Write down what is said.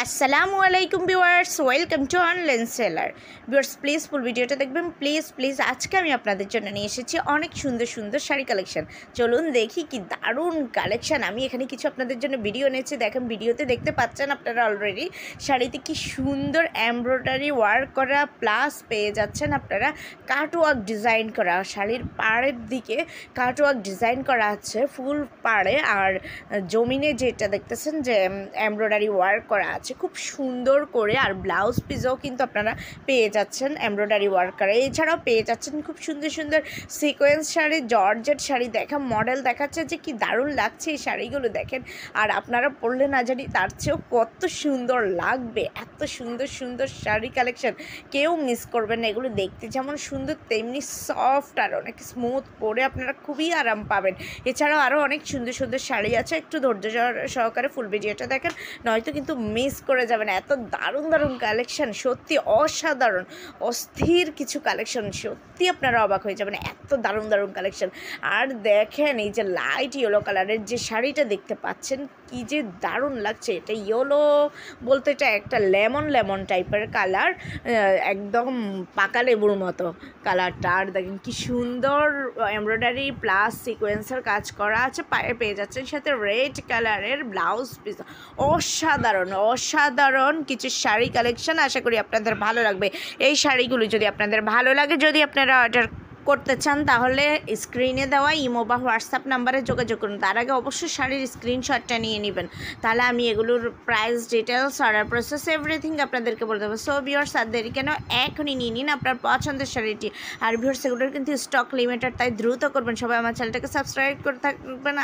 আসসালামু আলাইকুম viewers, welcome to online seller. Viewers please ফুল ভিডিওটা দেখবেন প্লিজ। আজকে আমি আপনাদের জন্য নিয়ে এসেছি অনেক সুন্দর সুন্দর শাড়ি কালেকশন। চলুন দেখি কি দারুণ কালেকশন। আমি এখানে কিছু আপনাদের জন্য ভিডিও এনেছি, দেখেন ভিডিওতে দেখতে পাচ্ছেন আপনারা অলরেডি শাড়িতে কি সুন্দর এমব্রয়ডারি ওয়ার্ক করা, প্লাস পেয়ে যাচ্ছেন আপনারা কাটওয়ার্ক ডিজাইন করা। শাড়ির পাড়ের দিকে কাটওয়ার্ক ডিজাইন করা আছে ফুল পাড়ে, আর জমিনে যেটা দেখতেছেন যে এমব্রয়ডারি ওয়ার্ক করা আছে খুব সুন্দর করে। আর ব্লাউজ পিসও কিন্তু আপনারা পেয়ে যাচ্ছেন এমব্রয়ডারি ওয়ার্ক করা। এছাড়াও পেয়ে যাচ্ছেন খুব সুন্দর সুন্দর sequence sari, georgette sari. Model দেখাচ্ছে যে কি দারুণ লাগছে এই শাড়িগুলো দেখেন। আর আপনারা পরলে না জানি তার চেয়েও কত সুন্দর লাগবে। এত সুন্দর সুন্দর শাড়ি কালেকশন কেউ মিস করবেন না। এগুলো দেখতে যেমন সুন্দর তেমনি সফট আর অনেক স্মুথ, পরে আপনারা খুবই আরাম পাবেন। এছাড়াও আরও অনেক সুন্দর সুন্দর শাড়ি আছে, একটু ধৈর্য সহকারে ফুল ভিডিওটা দেখেন, নয়তো কিন্তু মিস করে যাবেন। এত দারুণ দারুণ কালেকশন, সত্যি অসাধারণ অস্থির কিছু কালেকশন, সত্যি আপনারা অবাক হয়ে যাবেন, এত দারুণ দারুণ কালেকশন। আর দেখেন এই যে লাইট ইয়েলো কালারের যে শাড়িটা দেখতে পাচ্ছেন, কি যে দারুণ লাগছে। এটা ইয়েলো বলতে এটা একটা লেমন টাইপের কালার, একদম পাকা লেবুর মতো কালারটা। আর দেখেন কি সুন্দর এমব্রয়ডারি প্লাস সিকোয়েন্সের কাজ করা আছে। পায়ে পেয়ে যাচ্ছেন সাথে রেড কালারের ব্লাউজ পিস। অসাধারণ কিছু শাড়ি কালেকশন, আশা করি আপনাদের ভালো লাগবে। এই শাড়িগুলো যদি আপনাদের ভালো লাগে, যদি আপনারা অর্ডার করতে চান, তাহলে স্ক্রিনে দেওয়া ইমো বা হোয়াটসঅ্যাপ নাম্বারে যোগাযোগ করুন। তার আগে অবশ্যই শাড়ির স্ক্রিনশটটা নিয়ে নেবেন, তাহলে আমি এগুলোর price details, order process everything আপনাদেরকে বলে দেবো। সো ভিউয়ার্স আর দেরি কেন, এখনই নিয়ে নিন আপনার পছন্দের শাড়িটি। আর ভিউয়ার্স এগুলোর কিন্তু স্টক লিমিটেড, তাই দ্রুত করবেন। সবাই আমার চ্যানেলটাকে সাবস্ক্রাইব করে থাকবেন।